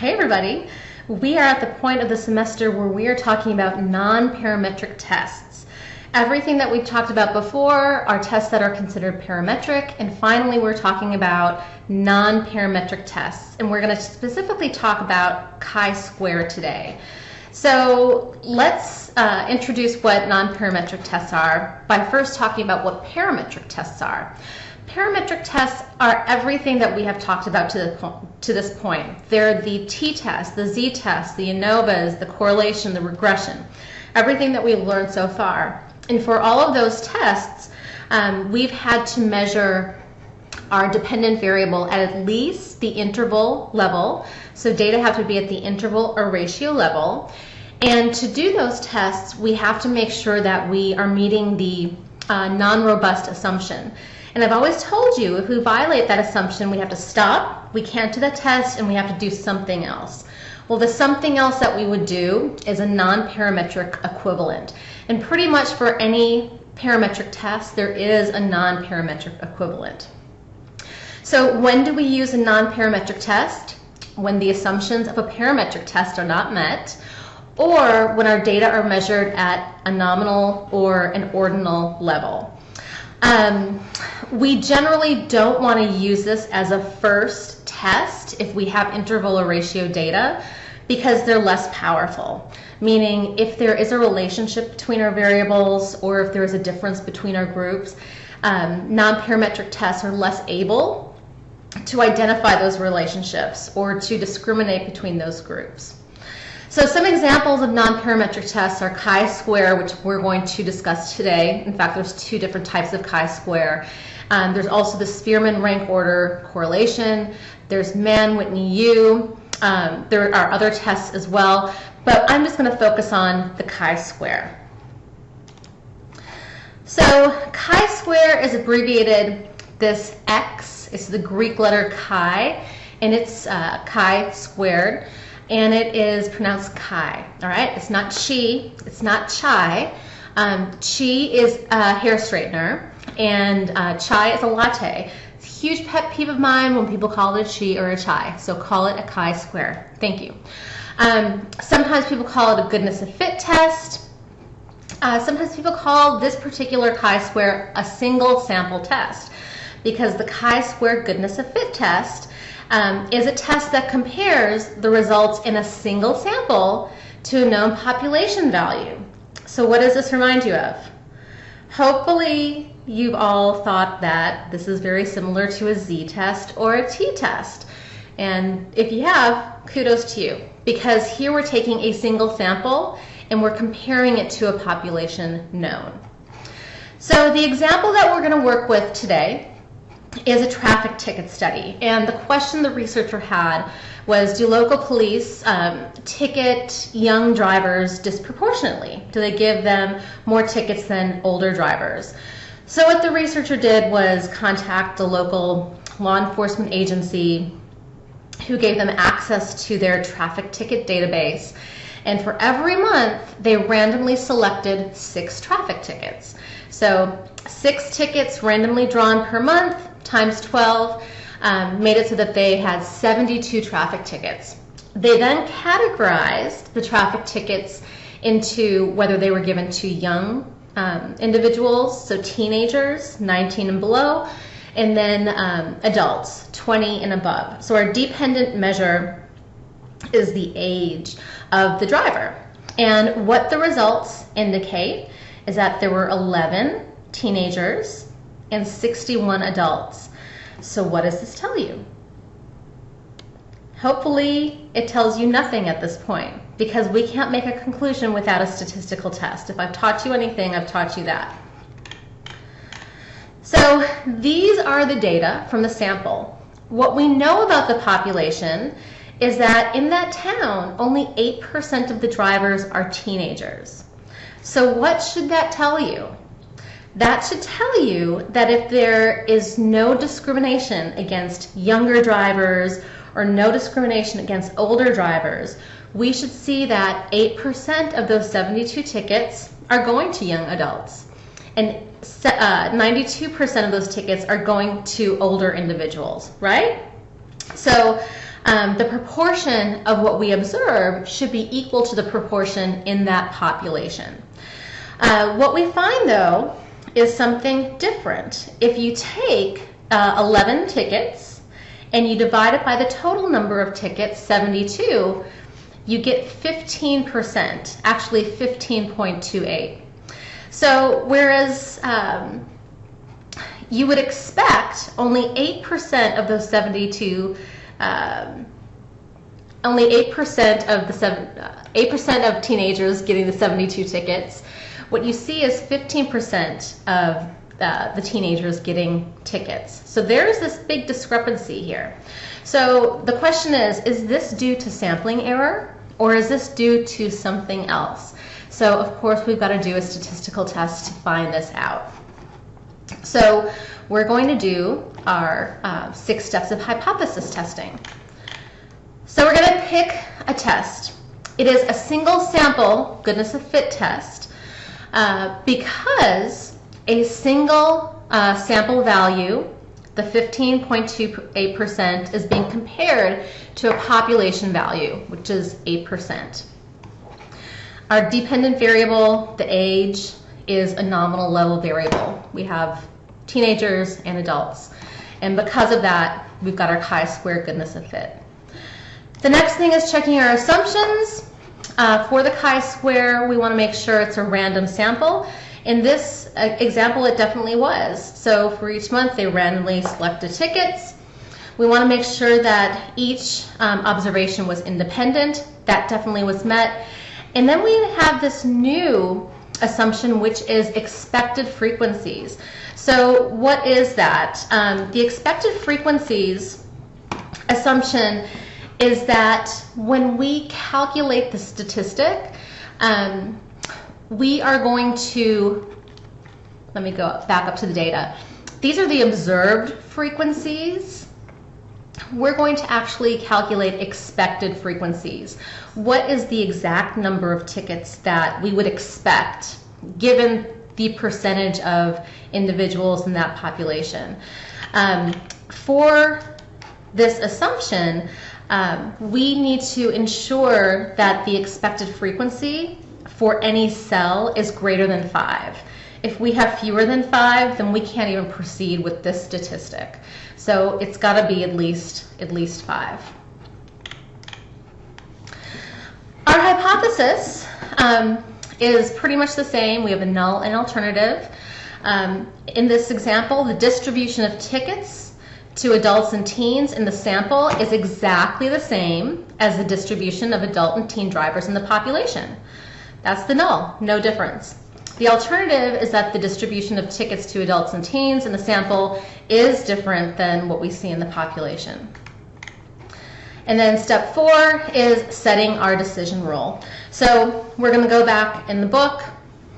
Hey everybody, we are at the point of the semester where we are talking about non-parametric tests. Everything that we've talked about before are tests that are considered parametric, and finally we're talking about non-parametric tests, and we're going to specifically talk about ChiSquare today. So let's introduce what non-parametric tests are by first talking about what parametric tests are. Parametric tests are everything that we have talked about to this point. They're the t-test, the z-test, the ANOVAs, the correlation, the regression, everything that we've learned so far. And for all of those tests, we've had to measure our dependent variable at least the interval level. So data have to be at the interval or ratio level. And to do those tests, we have to make sure that we are meeting the non-robust assumption. And I've always told you, if we violate that assumption, we have to stop, we can't do the test, and we have to do something else. Well, the something else that we would do is a non-parametric equivalent. And pretty much for any parametric test, there is a non-parametric equivalent. So when do we use a non-parametric test? When the assumptions of a parametric test are not met, or when our data are measured at a nominal or an ordinal level. We generally don't want to use this as a first test if we have interval or ratio data because they're less powerful. Meaning if there is a relationship between our variables or if there is a difference between our groups, non-parametric tests are less able to identify those relationships or to discriminate between those groups. So some examples of non-parametric tests are ChiSquare, which we're going to discuss today. In fact, there's two different types of ChiSquare. There's also the Spearman rank order correlation. There's Mann-Whitney-U. There are other tests as well, but I'm just going to focus on the ChiSquare. So ChiSquare is abbreviated this X. It's the Greek letter chi, and it's chi squared. And it is pronounced chi, all right? It's not chi, it's not chai. Chi is a hair straightener, and chai is a latte. It's a huge pet peeve of mine when people call it a chi or a chai, so call it a ChiSquare. Thank you. Sometimes people call it a goodness of fit test. Sometimes people call this particular ChiSquare a single sample test because the ChiSquare goodness of fit test is a test that compares the results in a single sample to a known population value. So what does this remind you of? Hopefully you've all thought that this is very similar to a z-test or a t-test. And if you have, kudos to you, because here we're taking a single sample and we're comparing it to a population known. So the example that we're going to work with today is a traffic ticket study, and the question the researcher had was, do local police ticket young drivers disproportionately? Do they give them more tickets than older drivers? So what the researcher did was contact the local law enforcement agency who gave them access to their traffic ticket database, and for every month they randomly selected 6 traffic tickets. So 6 tickets randomly drawn per month times 12 made it so that they had 72 traffic tickets. They then categorized the traffic tickets into whether they were given to young individuals, so teenagers, 19 and below, and then adults, 20 and above. So our dependent measure is the age of the driver. And what the results indicate is that there were 11 teenagers and 61 adults. So what does this tell you? Hopefully it tells you nothing at this point, because we can't make a conclusion without a statistical test. If I've taught you anything, I've taught you that. So these are the data from the sample. What we know about the population is that in that town, only 8% of the drivers are teenagers. So what should that tell you? That should tell you that if there is no discrimination against younger drivers or no discrimination against older drivers, we should see that 8% of those 72 tickets are going to young adults, and 92% of those tickets are going to older individuals, right? So the proportion of what we observe should be equal to the proportion in that population. What we find, though, is something different. If you take 11 tickets and you divide it by the total number of tickets, 72, you get 15%, actually 15.28. So whereas you would expect only 8% of those 72, only 8% of the 8% of teenagers getting the 72 tickets, what you see is 15% of the teenagers getting tickets. So there's this big discrepancy here. So the question is this due to sampling error, or is this due to something else? So of course we've got to do a statistical test to find this out. So we're going to do our 6 steps of hypothesis testing. So we're going to pick a test. It is a single sample goodness of fit test because a single sample value, the 15.28%, is being compared to a population value, which is 8%. Our dependent variable, the age, is a nominal level variable. We have teenagers and adults. And because of that, we've got our chi-square goodness of fit. The next thing is checking our assumptions. For the chi-square, we want to make sure it's a random sample. In this example, it definitely was. So for each month, they randomly selected tickets. We want to make sure that each observation was independent. That definitely was met. And then we have this new assumption, which is expected frequencies. So what is that? The expected frequencies assumption is that when we calculate the statistic, we are going to, let me go back up to the data. These are the observed frequencies. We're going to actually calculate expected frequencies. What is the exact number of tickets that we would expect given the percentage of individuals in that population? For this assumption, we need to ensure that the expected frequency for any cell is greater than 5. If we have fewer than 5, then we can't even proceed with this statistic. So it's got to be at least 5. Our hypothesis is pretty much the same. We have a null and alternative. In this example, the distribution of tickets to adults and teens in the sample is exactly the same as the distribution of adult and teen drivers in the population. That's the null, no difference. The alternative is that the distribution of tickets to adults and teens in the sample is different than what we see in the population. And then step 4 is setting our decision rule. So we're going to go back in the book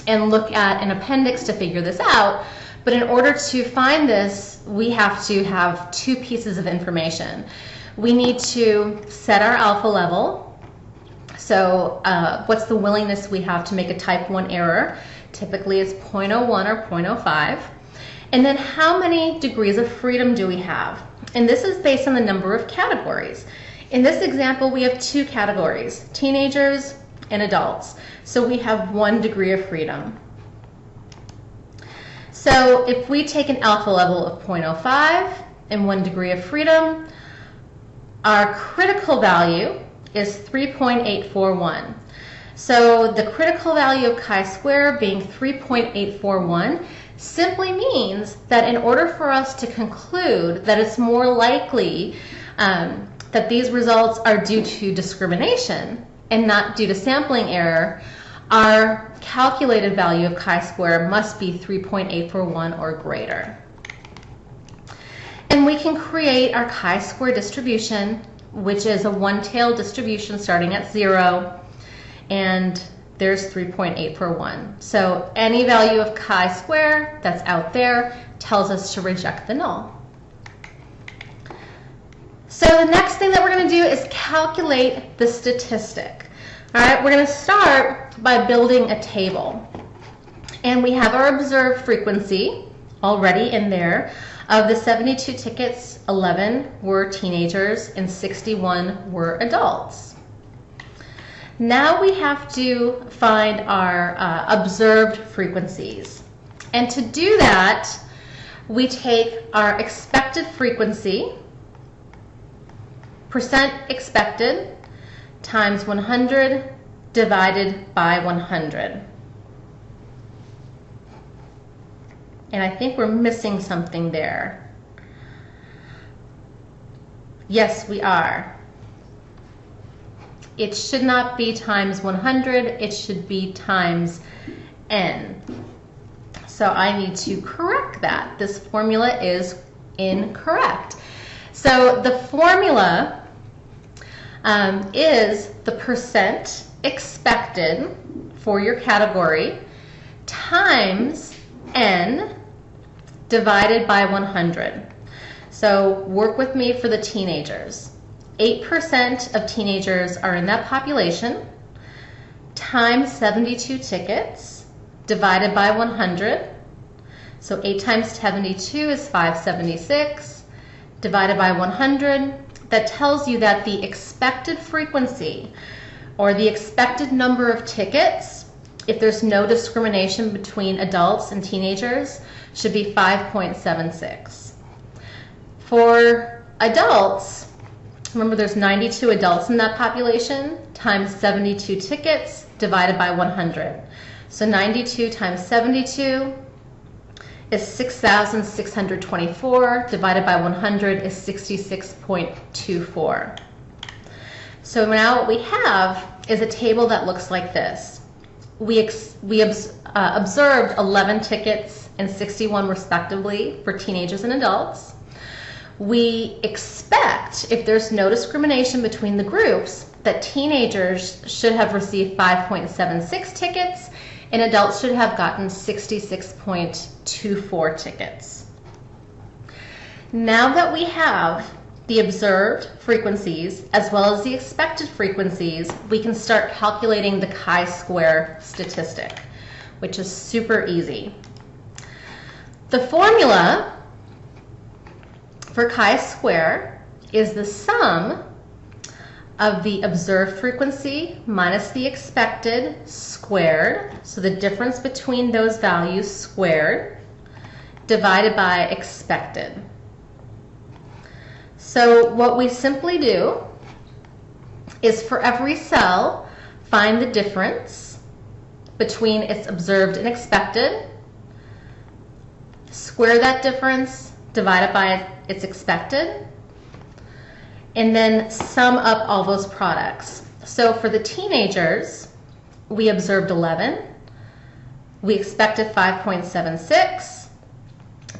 and look at an appendix to figure this out. But in order to find this, we have to have 2 pieces of information. We need to set our alpha level. So what's the willingness we have to make a type 1 error? Typically it's 0.01 or 0.05. And then how many degrees of freedom do we have? And this is based on the number of categories. In this example, we have 2 categories, teenagers and adults. So we have 1 degree of freedom. So if we take an alpha level of 0.05 and 1 degree of freedom, our critical value is 3.841. So the critical value of chi-square being 3.841 simply means that in order for us to conclude that it's more likely that these results are due to discrimination and not due to sampling error, our calculated value of chi-square must be 3.841 or greater. And we can create our chi-square distribution, which is a one-tailed distribution starting at 0, and there's 3.841. So any value of chi-square that's out there tells us to reject the null. So the next thing that we're going to do is calculate the statistic. All right, we're going to start by building a table. And we have our observed frequency already in there. Of the 72 tickets, 11 were teenagers and 61 were adults. Now we have to find our observed frequencies. And to do that, we take our expected frequency, percent expected, times 100 divided by 100. And I think we're missing something there. Yes, we are. It should not be times 100, it should be times n. So I need to correct that. This formula is incorrect. So the formula is the percent expected for your category times n divided by 100. So work with me for the teenagers. 8% of teenagers are in that population, times 72 tickets, divided by 100. So 8 times 72 is 576, divided by 100. That tells you that the expected frequency, or the expected number of tickets, if there's no discrimination between adults and teenagers, should be 5.76. For adults, remember there's 92 adults in that population, times 72 tickets divided by 100. So 92 times 72 is 6,624, divided by 100 is 66.24. So now what we have is a table that looks like this. We observed 11 tickets and 61 respectively for teenagers and adults. We expect, if there's no discrimination between the groups, that teenagers should have received 5.76 tickets and adults should have gotten 66.24 tickets. Now that we have the observed frequencies as well as the expected frequencies, we can start calculating the chi-square statistic, which is super easy. The formula for chi-square is the sum of the observed frequency minus the expected squared, so the difference between those values squared, divided by expected. So what we simply do is for every cell, find the difference between its observed and expected, square that difference, divide it by its expected, and then sum up all those products. So for the teenagers, we observed 11. We expected 5.76.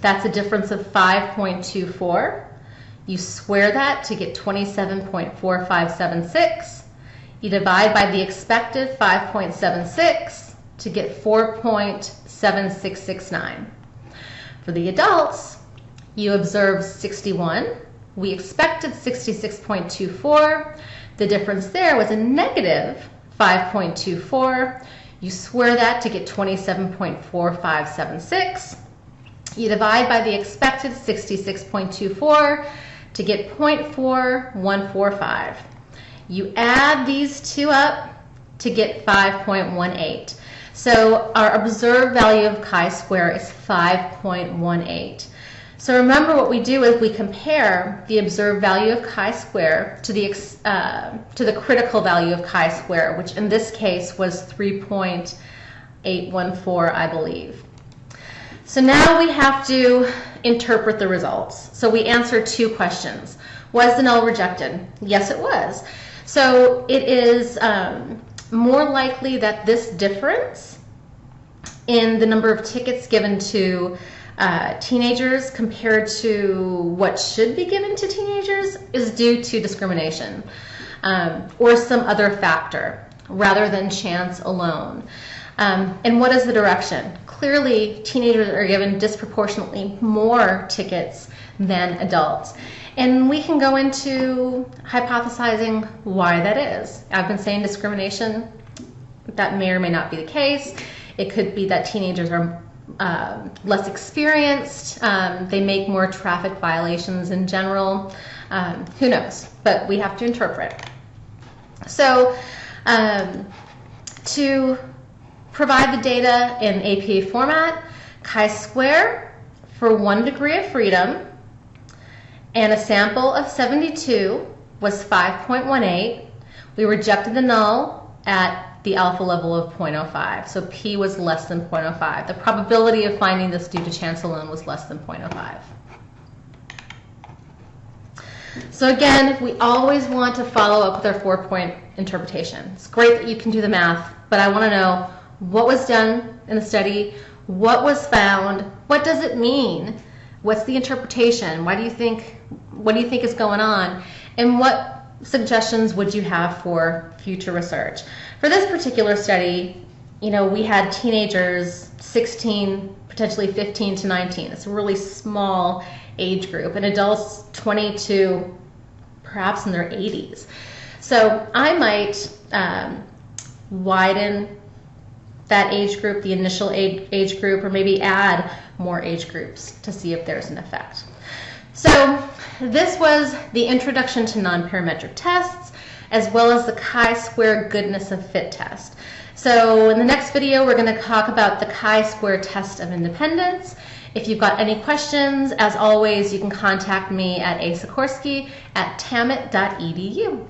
That's a difference of 5.24. You square that to get 27.4576. You divide by the expected 5.76 to get 4.7669. For the adults, you observed 61. We expected 66.24. The difference there was a negative 5.24. You square that to get 27.4576. You divide by the expected 66.24 to get 0.4145. You add these two up to get 5.18. So our observed value of chi-square is 5.18. So remember what we do is we compare the observed value of chi-square to the critical value of chi-square, which in this case was 3.814, I believe. So now we have to interpret the results. So we answered two questions. Was the null rejected? Yes, it was. So it is more likely that this difference in the number of tickets given to teenagers compared to what should be given to teenagers is due to discrimination or some other factor rather than chance alone. And what is the direction? Clearly, teenagers are given disproportionately more tickets than adults. And we can go into hypothesizing why that is. I've been saying discrimination. That may or may not be the case. It could be that teenagers are less experienced, they make more traffic violations in general. Who knows? But we have to interpret. So to provide the data in APA format, ChiSquare for 1 degree of freedom and a sample of 72 was 5.18. We rejected the null at the alpha level of 0.05, so P was less than 0.05. The probability of finding this due to chance alone was less than 0.05. So again, we always want to follow up with our 4-point interpretation. It's great that you can do the math, but I want to know what was done in the study, what was found, what does it mean, what's the interpretation, what do you think is going on, and what suggestions would you have for future research. For this particular study, we had teenagers 16, potentially 15 to 19. It's a really small age group, and adults 20 to perhaps in their 80s. So I might widen that age group, the initial age group, or maybe add more age groups to see if there's an effect. So this was the introduction to non-parametric tests, as well as the ChiSquare goodness of fit test. So in the next video, we're going to talk about the ChiSquare test of independence. If you've got any questions, as always, you can contact me at asikorsky@tamit.edu.